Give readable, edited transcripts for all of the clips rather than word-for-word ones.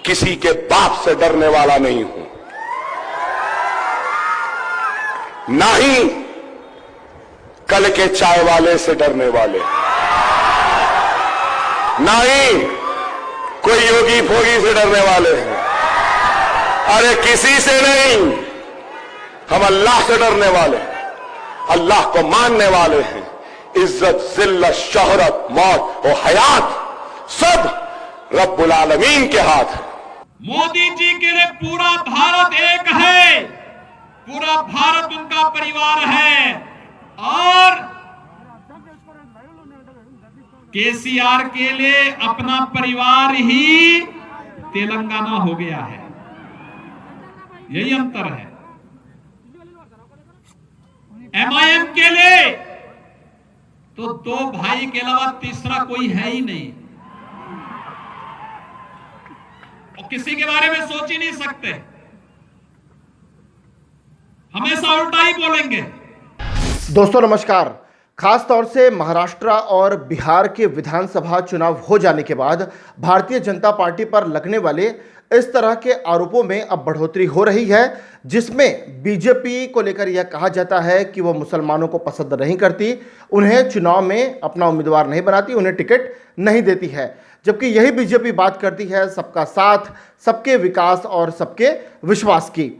किसी के बाप से डरने वाला नहीं हूं, ना ही कल के चाय वाले से डरने वाले, ना ही कोई योगी फोगी से डरने वाले हैं। अरे किसी से नहीं, हम अल्लाह से डरने वाले हैं, अल्लाह को मानने वाले हैं। इज्जत, जिल्लत, शोहरत, मौत और हयात सब रब्बुल आलमीन के हाथ है। मोदी जी के लिए पूरा भारत एक है, पूरा भारत उनका परिवार है और केसीआर के लिए अपना परिवार ही तेलंगाना हो गया है। यही अंतर है। एमआईएम के लिए तो दो भाई के अलावा तीसरा कोई है ही नहीं और किसी के बारे में सोच ही नहीं सकते, हमेशा उल्टा ही बोलेंगे। दोस्तों नमस्कार। खास तौर से महाराष्ट्र और बिहार के विधानसभा चुनाव हो जाने के बाद भारतीय जनता पार्टी पर लगने वाले इस तरह के आरोपों में अब बढ़ोतरी हो रही है, जिसमें बीजेपी को लेकर यह कहा जाता है कि वह मुसलमानों को पसंद नहीं करती, उन्हें चुनाव में अपना उम्मीदवार नहीं बनाती, उन्हें टिकट नहीं देती है। जबकि यही बीजेपी बात करती है सबका साथ, सबके विकास और सबके विश्वास की।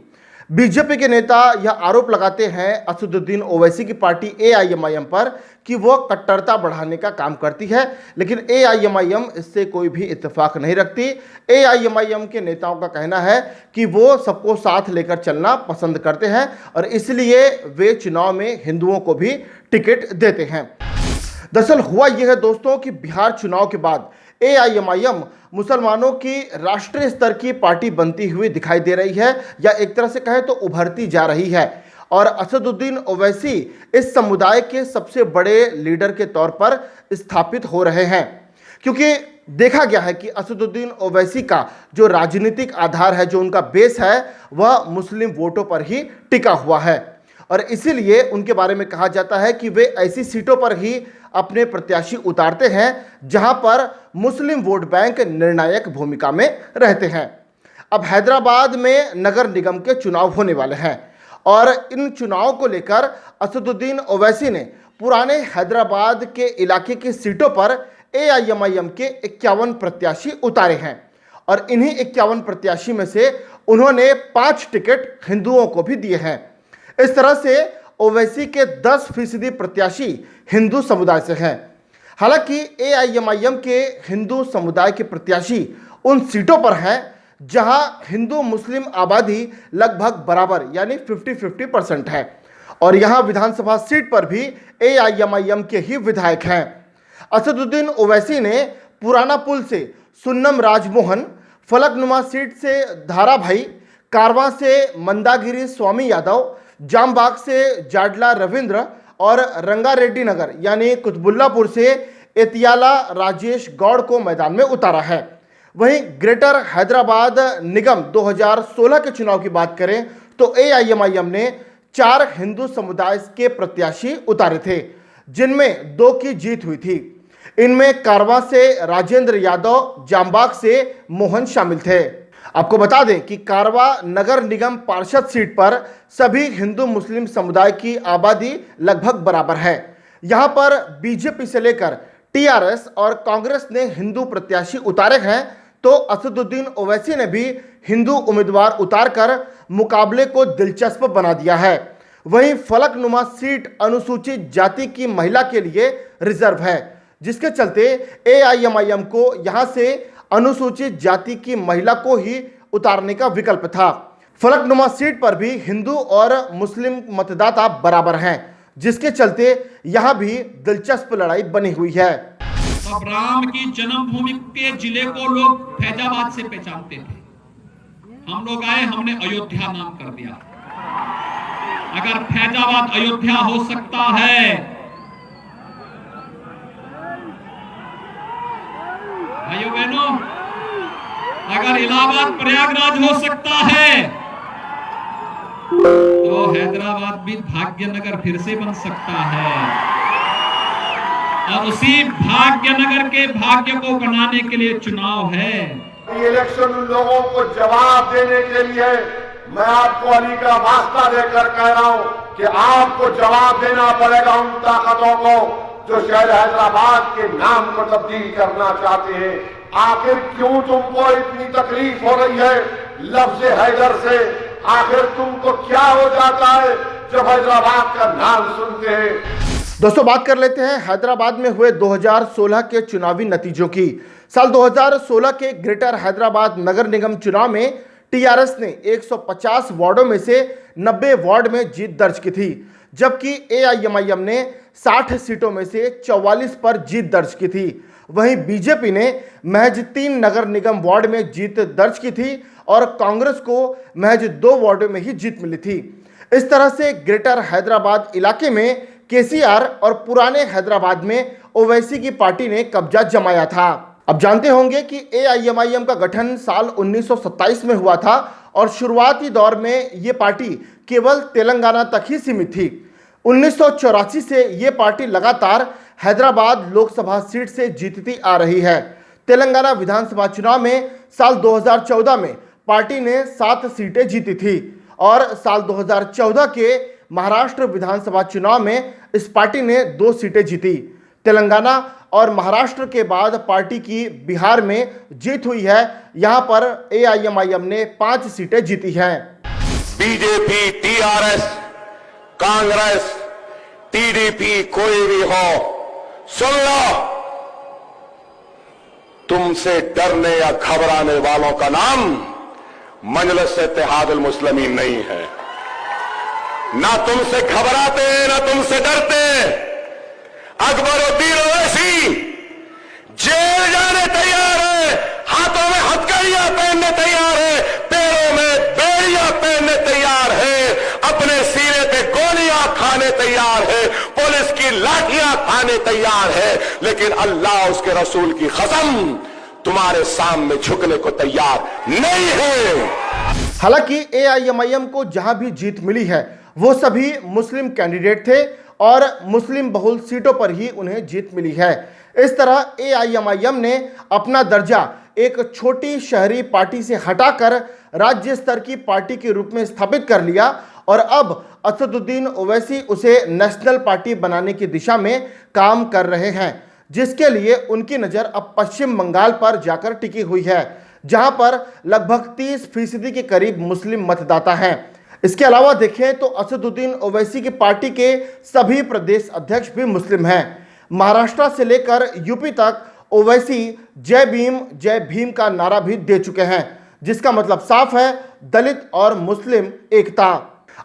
बीजेपी के नेता यह आरोप लगाते हैं असदुद्दीन ओवैसी की पार्टी एआईएमआईएम पर कि वह कट्टरता बढ़ाने का काम करती है, लेकिन एआईएमआईएम इससे कोई भी इत्तेफाक नहीं रखती। एआईएमआईएम के नेताओं का कहना है कि वो सबको साथ लेकर चलना पसंद करते हैं और इसलिए वे चुनाव में हिंदुओं को भी टिकट देते हैं। दरअसल हुआ यह है दोस्तों कि बिहार चुनाव के बाद एआईएमआईएम मुसलमानों की राष्ट्रीय स्तर की पार्टी बनती हुई दिखाई दे रही है, या एक तरह से कहें तो उभरती जा रही है। और असदुद्दीन ओवैसी इस समुदाय के सबसे बड़े लीडर के तौर पर स्थापित हो रहे हैं, क्योंकि देखा गया है कि असदुद्दीन ओवैसी का जो राजनीतिक आधार है, जो उनका बेस है, वह मुस्लिम वोटों पर ही टिका हुआ है। और इसीलिए उनके बारे में कहा जाता है कि वे ऐसी सीटों पर ही अपने प्रत्याशी उतारते हैं जहां पर मुस्लिम वोट बैंक निर्णायक भूमिका में रहते हैं। अब हैदराबाद में नगर निगम के चुनाव होने वाले हैं और इन चुनाव को लेकर असदुद्दीन ओवैसी ने पुराने हैदराबाद के इलाके की सीटों पर एआईएमआईएम के 51 प्रत्याशी उतारे हैं और इन्हीं 51 प्रत्याशी में से उन्होंने 5 टिकट हिंदुओं को भी दिए हैं। इस तरह से ओवैसी के 10% प्रत्याशी हिंदू समुदाय से हैं। हालांकि एआईएमआईएम के हिंदू समुदाय के प्रत्याशी उन सीटों पर हैं जहां हिंदू मुस्लिम आबादी लगभग बराबर यानी 50-50% है और यहां विधानसभा सीट पर भी एआईएमआईएम के ही विधायक हैं। असदुद्दीन ओवैसी ने पुराना पुल से सुन्नम राजमोहन, फलकनुमा सीट से धारा भाई, कारवां से मंदागिरी स्वामी यादव, जामबाग से जाडला रविंद्र और रंगारेड्डी नगर यानी कुतबुल्लापुर से एतियाला राजेश गौड़ को मैदान में उतारा है। वहीं ग्रेटर हैदराबाद निगम 2016 के चुनाव की बात करें तो एआईएमआईएम ने 4 हिंदू समुदाय के प्रत्याशी उतारे थे, जिनमें 2 की जीत हुई थी। इनमें कारवां से राजेंद्र यादव, जामबाग से मोहन शामिल थे। आपको बता दें कि कारवा नगर निगम पार्षद सीट पर सभी हिंदू मुस्लिम समुदाय की आबादी लगभग बराबर है। यहां पर बीजेपी से लेकर टीआरएस और कांग्रेस ने हिंदू प्रत्याशी उतारे हैं, तो असदुद्दीन ओवैसी ने भी हिंदू उम्मीदवार उतारकर मुकाबले को दिलचस्प बना दिया है। वहीं फलकनुमा सीट अनुसूचित जाति की महिला के लिए रिजर्व है, जिसके चलते एआईएमआईएम को यहां से अनुसूचित जाति की महिला को ही उतारने का विकल्प था। फलकनुमा सीट पर भी हिंदू और मुस्लिम मतदाता बराबर हैं, जिसके चलते यहां भी दिलचस्प लड़ाई बनी हुई है। अब राम की जन्मभूमि के जिले को लोग फैजाबाद से पहचानते थे, हम लोग आए, हमने अयोध्या नाम कर दिया। अगर फैजाबाद अयोध्या हो सकता है, भाइयों बहनों, अगर इलाहाबाद प्रयागराज हो सकता है तो हैदराबाद भी भाग्यनगर फिर से बन सकता है और उसी भाग्यनगर के भाग्य को बनाने के लिए चुनाव है। कि इलेक्शन उन लोगों को जवाब देने के लिए मैं आपको अली का वास्ता देकर कह रहा हूं कि आपको जवाब देना पड़ेगा उन ताकतों को जो शहर हैदराबाद के नाम को तब्दील करना चाहते हैं। आखिर क्यों तुमको इतनी तकलीफ हो रही है लफ्ज हैदर से? आखिर तुमको क्या हो जाता है जब हैदराबाद का नाम सुनते हैं? दोस्तों, बात कर लेते हैं हैदराबाद में हुए 2016 के चुनावी नतीजों की। साल 2016 के ग्रेटर हैदराबाद नगर निगम चुनाव में टीआरएस ने 150 वार्डों में से 90 वार्ड में जीत दर्ज की थी, जबकि एआईएमआईएम ने 60 सीटों में से 44 पर जीत दर्ज की थी। वहीं बीजेपी ने महज 3 नगर निगम वार्ड में जीत दर्ज की थी और कांग्रेस को महज 2 वार्डों में ही जीत मिली थी। इस तरह से ग्रेटर हैदराबाद इलाके में केसीआर और पुराने हैदराबाद में ओवैसी की पार्टी ने कब्जा जमाया था। अब जानते होंगे कि एआईएमआईएम का गठन साल 1927 में हुआ था और शुरुआती दौर में ये पार्टी केवल तेलंगाना तक ही सीमित थी। 1984 से ये पार्टी लगातार हैदराबाद लोकसभा सीट से जीतती आ रही है। तेलंगाना विधानसभा चुनाव में साल 2014 में पार्टी ने 7 सीटें जीती थी और साल 2014 के महाराष्ट्र विधानसभा चुनाव में इस पार्टी ने 2 सीटें जीती। तेलंगाना और महाराष्ट्र के बाद पार्टी की बिहार में जीत हुई है। यहां पर एआईएमआईएम ने 5 सीटें जीती हैं। बीजेपी, टीआरएस, कांग्रेस, टीडीपी, कोई भी हो, सुन लो, तुमसे डरने या घबराने वालों का नाम मजलिस इत्तेहादुल मुस्लिमीन नहीं है। ना तुमसे घबराते ना तुमसे डरते। अकबरुद्दीन ओवैसी जेल जाने तैयार है, हाथों में हथकड़ियां पहनने तैयार है, पैरों में बेड़ियां पहनने तैयार है, अपने सीने पे गोलियां खाने तैयार है, पुलिस की लाठियां खाने तैयार है, लेकिन अल्लाह उसके रसूल की कसम तुम्हारे सामने झुकने को तैयार नहीं है। हालांकि एआईएमआईएम को जहां भी जीत मिली है वो सभी मुस्लिम कैंडिडेट थे और मुस्लिम बहुल सीटों पर ही उन्हें जीत मिली है। इस तरह एआईएमआईएम ने अपना दर्जा एक छोटी शहरी पार्टी से हटाकर राज्य स्तर की पार्टी के रूप में स्थापित कर लिया और अब असदुद्दीन ओवैसी उसे नेशनल पार्टी बनाने की दिशा में काम कर रहे हैं, जिसके लिए उनकी नज़र अब पश्चिम बंगाल पर जाकर टिकी हुई है, जहां पर लगभग 30% के करीब मुस्लिम मतदाता हैं। इसके अलावा देखें तो असदुद्दीन ओवैसी की पार्टी के सभी प्रदेश अध्यक्ष भी मुस्लिम हैं। महाराष्ट्र से लेकर यूपी तक ओवैसी जय भीम का नारा भी दे चुके हैं, जिसका मतलब साफ है दलित और मुस्लिम एकता।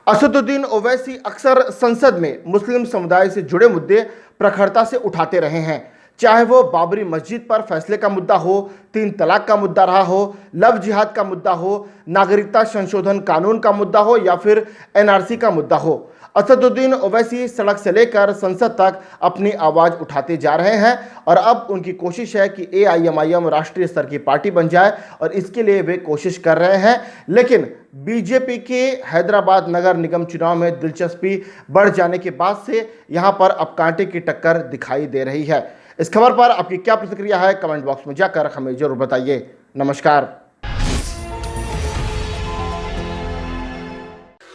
असदुद्दीन ओवैसी अक्सर संसद में मुस्लिम समुदाय से जुड़े मुद्दे प्रखरता से उठाते रहे हैं, चाहे वो बाबरी मस्जिद पर फैसले का मुद्दा हो, 3 तलाक का मुद्दा रहा हो, लव जिहाद का मुद्दा हो, नागरिकता संशोधन कानून का मुद्दा हो या फिर एनआरसी का मुद्दा हो। असदुद्दीन ओवैसी सड़क से लेकर संसद तक अपनी आवाज़ उठाते जा रहे हैं और अब उनकी कोशिश है कि एआईएमआईएम राष्ट्रीय स्तर की पार्टी बन जाए और इसके लिए वे कोशिश कर रहे हैं। लेकिन बीजेपी के हैदराबाद नगर निगम चुनाव में दिलचस्पी बढ़ जाने के बाद से यहां पर अब कांटे की टक्कर दिखाई दे रही है। इस खबर पर आपकी क्या प्रतिक्रिया है, कमेंट बॉक्स में जाकर हमें जरूर बताइए। नमस्कार।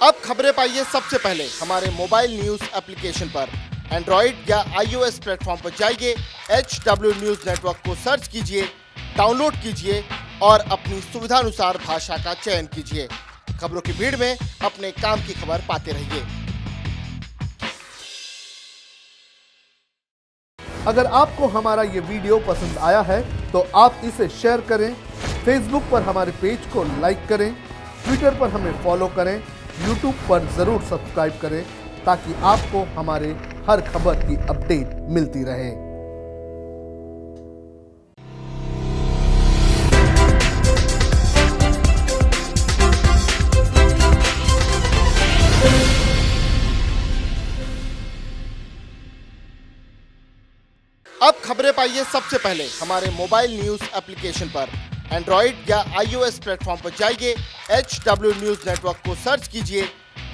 अब खबरें पाइए सबसे पहले हमारे मोबाइल न्यूज एप्लीकेशन पर। एंड्रॉइड या iOS प्लेटफॉर्म पर जाइए, HW न्यूज नेटवर्क को सर्च कीजिए, डाउनलोड कीजिए और अपनी सुविधानुसार भाषा का चयन कीजिए। खबरों की भीड़ में अपने काम की खबर पाते रहिए। अगर आपको हमारा ये वीडियो पसंद आया है तो आप इसे शेयर करें, फेसबुक पर हमारे पेज को लाइक करें, ट्विटर पर हमें फॉलो करें, यूट्यूब पर जरूर सब्सक्राइब करें ताकि आपको हमारे हर खबर की अपडेट मिलती रहे। अब खबरें पाइए सबसे पहले हमारे मोबाइल न्यूज एप्लीकेशन पर। एंड्रॉइड या iOS प्लेटफॉर्म पर जाइए, HW न्यूज नेटवर्क को सर्च कीजिए,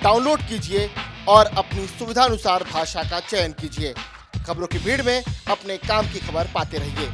डाउनलोड कीजिए और अपनी सुविधानुसार भाषा का चयन कीजिए। खबरों की भीड़ में अपने काम की खबर पाते रहिए।